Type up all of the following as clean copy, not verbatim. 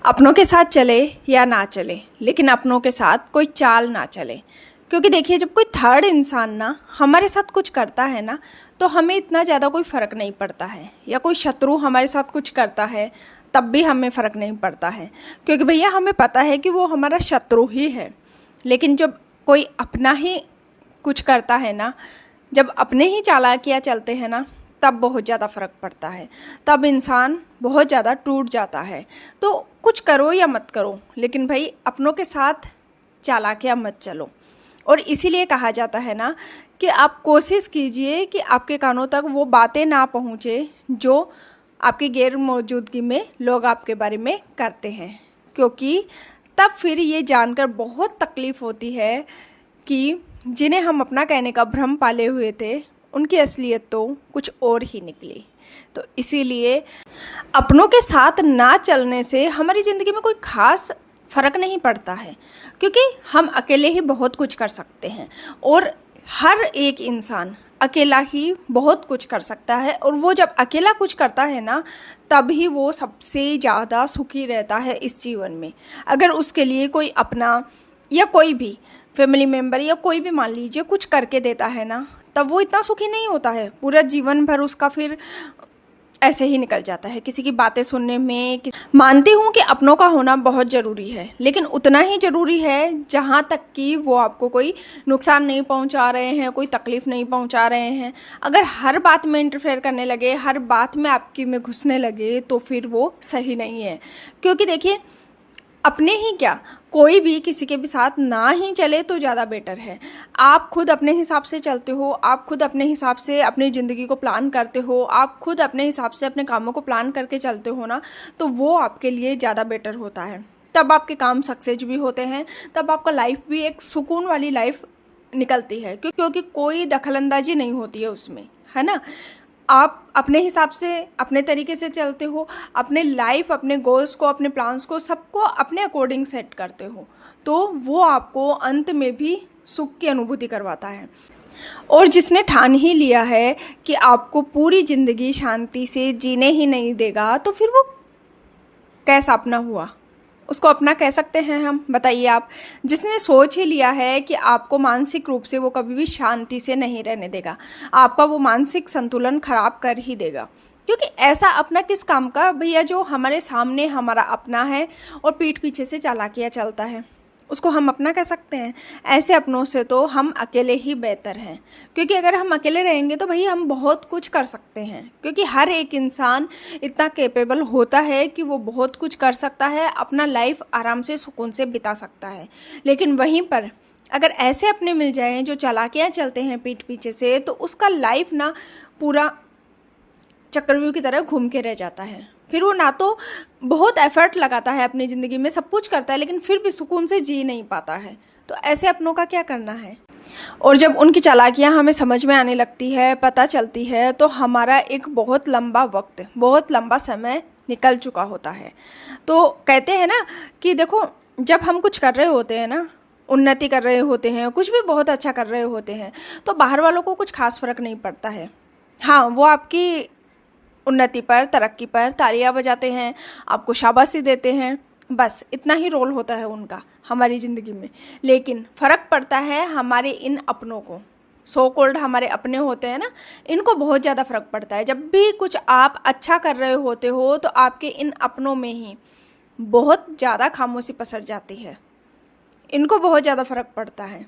अपनों के साथ चले या ना चले, लेकिन अपनों के साथ कोई चाल ना चले। क्योंकि देखिए, जब कोई थर्ड इंसान ना हमारे साथ कुछ करता है ना, तो हमें इतना ज़्यादा कोई फ़र्क नहीं पड़ता है। या कोई शत्रु हमारे साथ कुछ करता है तब भी हमें फ़र्क नहीं पड़ता है, क्योंकि भैया हमें पता है कि वो हमारा शत्रु ही है। लेकिन जब कोई अपना ही कुछ करता है ना, जब अपने ही चालाकियाँ चलते हैं ना, तब बहुत ज़्यादा फ़र्क पड़ता है। तब इंसान बहुत ज़्यादा टूट जाता है। तो कुछ करो या मत करो, लेकिन भाई अपनों के साथ चालाकियाँ मत चलो। और इसीलिए कहा जाता है ना कि आप कोशिश कीजिए कि आपके कानों तक वो बातें ना पहुँचे जो आपकी गैर मौजूदगी में लोग आपके बारे में करते हैं। क्योंकि तब फिर ये जानकर बहुत तकलीफ़ होती है कि जिन्हें हम अपना कहने का भ्रम पाले हुए थे, उनकी असलियत तो कुछ और ही निकली। तो इसीलिए अपनों के साथ ना चलने से हमारी ज़िंदगी में कोई ख़ास फ़र्क नहीं पड़ता है, क्योंकि हम अकेले ही बहुत कुछ कर सकते हैं। और हर एक इंसान अकेला ही बहुत कुछ कर सकता है। और वो जब अकेला कुछ करता है ना, तभी वो सबसे ज़्यादा सुखी रहता है इस जीवन में। अगर उसके लिए कोई अपना या कोई भी फैमिली मेम्बर या कोई भी मान लीजिए कुछ करके देता है ना, तब वो इतना सुखी नहीं होता है। पूरा जीवन भर उसका फिर ऐसे ही निकल जाता है किसी की बातें सुनने में। मानती हूँ कि अपनों का होना बहुत ज़रूरी है, लेकिन उतना ही ज़रूरी है जहाँ तक कि वो आपको कोई नुकसान नहीं पहुँचा रहे हैं, कोई तकलीफ़ नहीं पहुँचा रहे हैं। अगर हर बात में इंटरफेयर करने लगे, हर बात में आपकी में घुसने लगे, तो फिर वो सही नहीं है। क्योंकि देखिए, अपने ही क्या, कोई भी किसी के भी साथ ना ही चले तो ज़्यादा बेटर है। आप खुद अपने हिसाब से चलते हो, आप खुद अपने हिसाब से अपनी ज़िंदगी को प्लान करते हो, आप खुद अपने हिसाब से अपने कामों को प्लान करके चलते हो ना, तो वो आपके लिए ज़्यादा बेटर होता है। तब आपके काम सक्सेस भी होते हैं, तब आपका लाइफ भी एक सुकून वाली लाइफ निकलती है। क्योंकि कोई दखलंदाजी नहीं होती है उसमें, है ना। आप अपने हिसाब से अपने तरीके से चलते हो, अपने लाइफ, अपने गोल्स को, अपने प्लान्स को, सबको अपने अकॉर्डिंग सेट करते हो, तो वो आपको अंत में भी सुख की अनुभूति करवाता है। और जिसने ठान ही लिया है कि आपको पूरी ज़िंदगी शांति से जीने ही नहीं देगा, तो फिर वो कैसा अपना हुआ? उसको अपना कह सकते हैं हम? बताइए आप। जिसने सोच ही लिया है कि आपको मानसिक रूप से वो कभी भी शांति से नहीं रहने देगा, आपका वो मानसिक संतुलन खराब कर ही देगा। क्योंकि ऐसा अपना किस काम का भैया, जो हमारे सामने हमारा अपना है और पीठ पीछे से चालाकियाँ चलता है, उसको हम अपना कह सकते हैं? ऐसे अपनों से तो हम अकेले ही बेहतर हैं। क्योंकि अगर हम अकेले रहेंगे तो भई हम बहुत कुछ कर सकते हैं। क्योंकि हर एक इंसान इतना कैपेबल होता है कि वो बहुत कुछ कर सकता है, अपना लाइफ आराम से सुकून से बिता सकता है। लेकिन वहीं पर अगर ऐसे अपने मिल जाएं जो चालाकियाँ चलते हैं पीठ पीछे से, तो उसका लाइफ ना पूरा चक्रव्यूह की तरह घूम के रह जाता है। फिर वो ना तो बहुत एफर्ट लगाता है अपनी ज़िंदगी में, सब कुछ करता है, लेकिन फिर भी सुकून से जी नहीं पाता है। तो ऐसे अपनों का क्या करना है? और जब उनकी चालाकियाँ हमें समझ में आने लगती है, पता चलती है, तो हमारा एक बहुत लंबा वक्त, बहुत लंबा समय निकल चुका होता है। तो कहते हैं ना कि देखो, जब हम कुछ कर रहे होते हैं ना, उन्नति कर रहे होते हैं, कुछ भी बहुत अच्छा कर रहे होते हैं, तो बाहर वालों को कुछ खास फ़र्क नहीं पड़ता है। हाँ, वो आपकी उन्नति पर, तरक्की पर तालियां बजाते हैं, आपको शाबाशी देते हैं, बस इतना ही रोल होता है उनका हमारी ज़िंदगी में। लेकिन फ़र्क पड़ता है हमारे इन अपनों को, सो कॉल्ड हमारे अपने होते हैं ना, इनको बहुत ज़्यादा फ़र्क पड़ता है। जब भी कुछ आप अच्छा कर रहे होते हो, तो आपके इन अपनों में ही बहुत ज़्यादा खामोशी पसर जाती है। इनको बहुत ज़्यादा फ़र्क पड़ता है।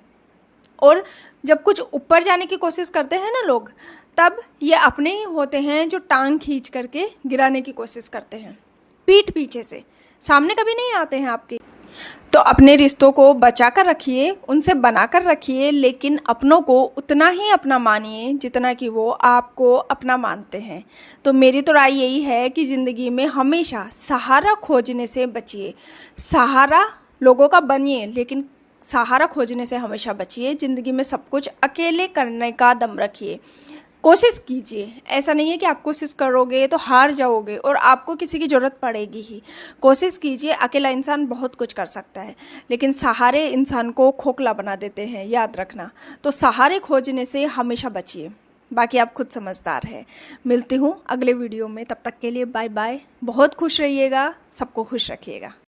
और जब कुछ ऊपर जाने की कोशिश करते हैं ना लोग, तब ये अपने ही होते हैं जो टांग खींच करके गिराने की कोशिश करते हैं पीठ पीछे से, सामने कभी नहीं आते हैं आपके। तो अपने रिश्तों को बचा कर रखिए, उनसे बना कर रखिए, लेकिन अपनों को उतना ही अपना मानिए जितना कि वो आपको अपना मानते हैं। तो मेरी तो राय यही है कि ज़िंदगी में हमेशा सहारा खोजने से बचिए। सहारा लोगों का बनिए, लेकिन सहारा खोजने से हमेशा बचिए। ज़िंदगी में सब कुछ अकेले करने का दम रखिए, कोशिश कीजिए। ऐसा नहीं है कि आप कोशिश करोगे तो हार जाओगे और आपको किसी की ज़रूरत पड़ेगी ही। कोशिश कीजिए। अकेला इंसान बहुत कुछ कर सकता है, लेकिन सहारे इंसान को खोखला बना देते हैं, याद रखना। तो सहारे खोजने से हमेशा बचिए। बाकी आप खुद समझदार हैं। मिलती हूँ अगले वीडियो में, तब तक के लिए बाय बाय। बहुत खुश रहिएगा, सबको खुश रखिएगा।